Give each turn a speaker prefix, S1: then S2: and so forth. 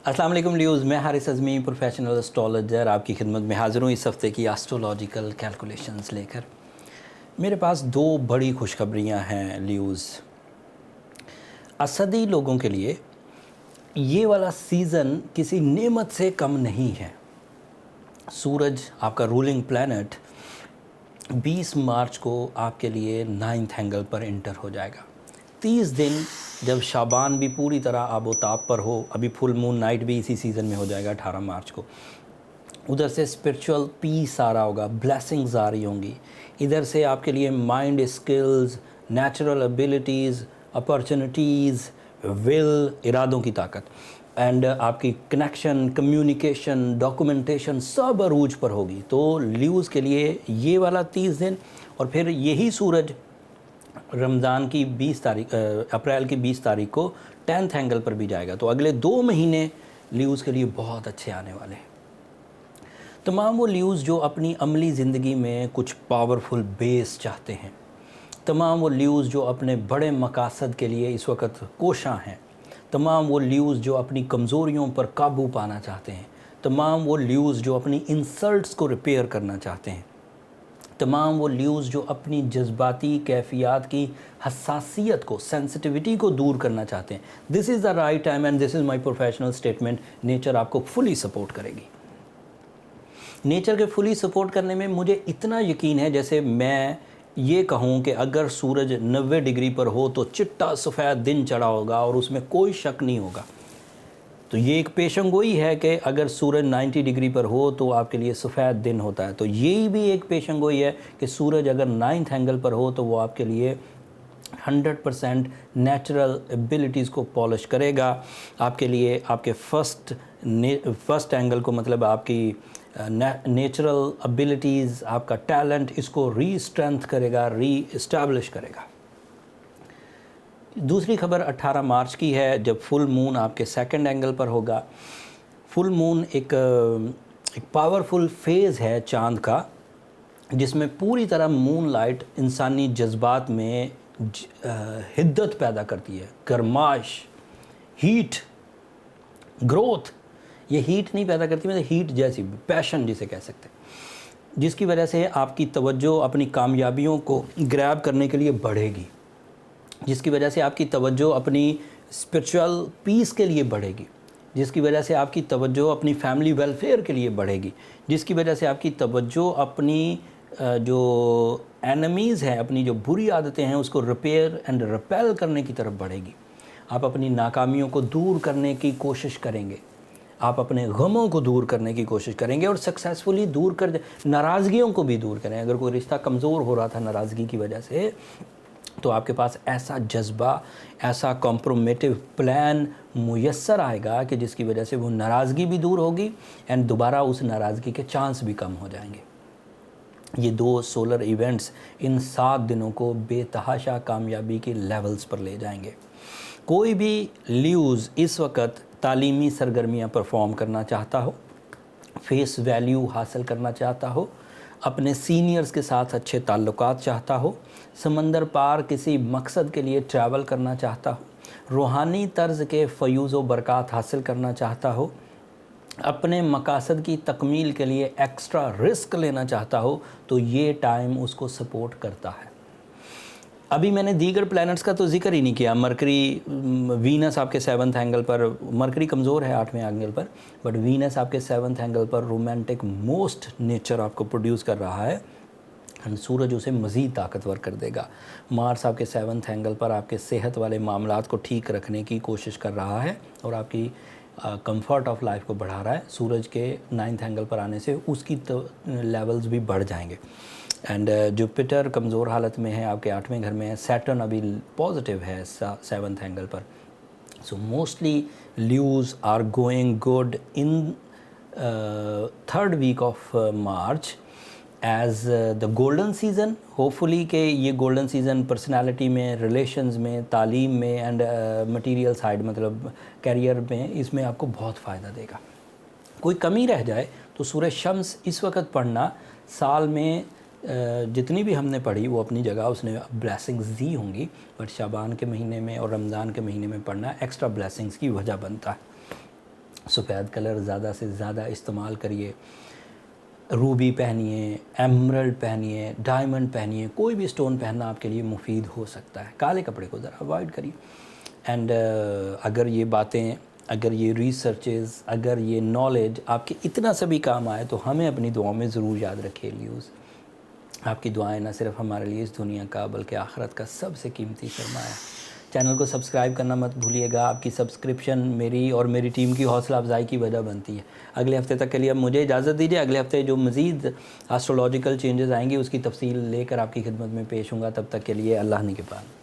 S1: अस्सलाम वालेकुम ल्यूज़, मैं हारिस अज़मी प्रोफेशनल एस्ट्रोलॉजर आपकी खिदमत में हाज़िर हूँ इस हफ़्ते की एस्ट्रोलॉजिकल कैलकुलेशंस लेकर। मेरे पास दो बड़ी खुशखबरियाँ हैं ल्यूज़। असदी लोगों के लिए ये वाला सीज़न किसी नेमत से कम नहीं है। सूरज आपका रूलिंग प्लैनेट 20 मार्च को आपके लिए 9th एंगल पर इंटर हो जाएगा। 30 दिन जब शाबान भी पूरी तरह आबोताब पर हो, अभी फुल मून नाइट भी इसी सीज़न में हो जाएगा 18 मार्च को, उधर से स्पिरिचुअल पीस आ रहा होगा, ब्लेसिंग्स आ रही होंगी। इधर से आपके लिए mind skills, natural abilities, opportunities, will, इरादों की ताकत एंड आपकी कनेक्शन, कम्युनिकेशन, डॉक्यूमेंटेशन सब अरूज पर होगी। तो ल्यूज़ के लिए ये वाला 30 दिन और फिर यही सूरज रमज़ान की 20 तारीख अप्रैल की 20 तारीख को 10th एंगल पर भी जाएगा। तो अगले 2 महीने ल्यूज़ के लिए बहुत अच्छे आने वाले हैं। तमाम वो ल्यूज़ जो अपनी अमली ज़िंदगी में कुछ पावरफुल बेस चाहते हैं, तमाम वो ल्यूज़ जो अपने बड़े मकासद के लिए इस वक्त कोशां हैं, तमाम वो ल्यूज़ जो अपनी कमज़ोरियों पर काबू पाना चाहते हैं, तमाम वो ल्यूज़ जो अपनी इंसल्ट्स को रिपेयर करना चाहते हैं, तमाम वो ल्यूज़ जो अपनी जज्बाती कैफियत की हसासियत को, सेंसिटिविटी को दूर करना चाहते हैं, this is the right time and this is my professional statement. Nature आपको फुली सपोर्ट करेगी। नेचर के फुली सपोर्ट करने में मुझे इतना यकीन है, जैसे मैं ये कहूँ कि अगर सूरज 90 डिग्री पर हो तो चिट्टा सफ़ेद दिन चढ़ा होगा और उसमें कोई शक नहीं होगा। तो ये एक पेशंगोई है कि अगर सूरज 90 डिग्री पर हो तो आपके लिए सफ़ेद दिन होता है। तो यही भी एक पेशंगोई है कि सूरज अगर 9th एंगल पर हो तो वो आपके लिए 100% नेचुरल एबिलिटीज़ को पॉलिश करेगा। आपके लिए आपके फर्स्ट एंगल को, मतलब आपकी नेचुरल एबिलिटीज़, आपका टैलेंट, इसको री करेगा, री इस्टेब्लिश करेगा। दूसरी खबर 18 मार्च की है, जब फुल मून आपके 2nd एंगल पर होगा। फुल मून एक पावरफुल फेज़ है चाँद का, जिसमें पूरी तरह मून लाइट इंसानी जज्बात में हिद्दत पैदा करती है, गरमाश, हीट, ग्रोथ। ये हीट नहीं पैदा करती, मतलब हीट जैसी, पैशन जिसे कह सकते हैं, जिसकी वजह से आपकी तवज्जो अपनी कामयाबियों को ग्रैब करने के लिए बढ़ेगी, जिसकी वजह से आपकी तवज्जो अपनी स्पिरिचुअल पीस के लिए बढ़ेगी, जिसकी वजह से आपकी तवज्जो अपनी फैमिली वेलफेयर के लिए बढ़ेगी, जिसकी वजह से आपकी तवज्जो अपनी जो एनिमीज़ हैं, अपनी जो बुरी आदतें हैं, उसको रिपेयर एंड रिपेल करने की तरफ बढ़ेगी। आप अपनी नाकामियों को दूर करने की कोशिश करेंगे, आप अपने गमों को दूर करने की कोशिश करेंगे और सक्सेसफुली दूर कर, नाराज़गियों को भी दूर करें। अगर कोई रिश्ता कमज़ोर हो रहा था नाराज़गी की वजह से, तो आपके पास ऐसा जज्बा, ऐसा कॉम्प्रोमेटिव प्लान मुयस्सर आएगा कि जिसकी वजह से वो नाराज़गी भी दूर होगी एंड दोबारा उस नाराज़गी के चांस भी कम हो जाएंगे। ये 2 सोलर इवेंट्स इन 7 दिनों को बेतहाशा कामयाबी के लेवल्स पर ले जाएंगे। कोई भी ल्यूज़ इस वक्त तालीमी सरगर्मियाँ परफॉर्म करना चाहता हो, फेस वैल्यू हासिल करना चाहता हो, अपने सीनियर्स के साथ अच्छे ताल्लुकात चाहता हो, समंदर पार किसी मकसद के लिए ट्रैवल करना चाहता हो, रूहानी तर्ज के फ़यूज़ व बरक़ात हासिल करना चाहता हो, अपने मकासद की तकमील के लिए एक्स्ट्रा रिस्क लेना चाहता हो, तो ये टाइम उसको सपोर्ट करता है। अभी मैंने दीगर प्लैनेट्स का तो जिक्र ही नहीं किया। मरकरी, वीनस आपके 7th एंगल पर, मरकरी कमज़ोर है 8वें एंगल पर, बट वीनस आपके 7th एंगल पर रोमांटिक मोस्ट नेचर आपको प्रोड्यूस कर रहा है एंड सूरज उसे मज़ीद ताकतवर कर देगा। मार्स आपके 7th एंगल पर आपके सेहत वाले मामलात को ठीक रखने की कोशिश कर रहा है और आपकी कंफर्ट ऑफ लाइफ को बढ़ा रहा है। सूरज के 9th एंगल पर आने से उसकी लेवल्स भी बढ़ जाएंगे एंड जुपिटर कमज़ोर हालत में है, आपके 8वें घर में है। सैटर्न अभी पॉजिटिव है 7th एंगल पर। So mostly lose are going good in 3rd week of March as the golden season. Hopefully कि ये गोल्डन सीज़न पर्सनालिटी में, रिलेशंस में, तालीम में एंड मटीरियल साइड, मतलब कैरियर में, इसमें आपको बहुत फ़ायदा देगा। कोई कमी रह जाए तो सूरज शम्स इस वक्त पढ़ना, साल में जितनी भी हमने पढ़ी वो अपनी जगह उसने ब्लेसिंग्स दी होंगी, बट शाबान के महीने में और रमज़ान के महीने में पढ़ना एक्स्ट्रा ब्लेसिंग्स की वजह बनता है। سفید کلر زیادہ سے زیادہ استعمال کریے، روبی پہنیے، ایمرلڈ پہنیے، ڈائمنڈ پہنیے، کوئی بھی سٹون پہننا آپ کے لیے مفید ہو سکتا ہے. کالے کپڑے کو ذرا اوائڈ کریے. اینڈ اگر یہ باتیں، اگر یہ ریسرچز، اگر یہ نالج آپ کے اتنا سا بھی کام آئے تو ہمیں اپنی دعاؤں میں ضرور یاد رکھے لیوز. آپ کی دعائیں نہ صرف ہمارے لیے اس دنیا کا بلکہ آخرت کا سب سے قیمتی سرمایہ ہے. چینل کو سبسکرائب کرنا مت بھولیے گا. آپ کی سبسکرپشن میری اور میری ٹیم کی حوصلہ افزائی کی وجہ بنتی ہے. اگلے ہفتے تک کے لیے اب مجھے اجازت دیجیے. اگلے ہفتے جو مزید ایسٹرولوجیکل چینجز آئیں گی اس کی تفصیل لے کر آپ کی خدمت میں پیش ہوں گا. تب تک کے لیے اللہ نگہبان.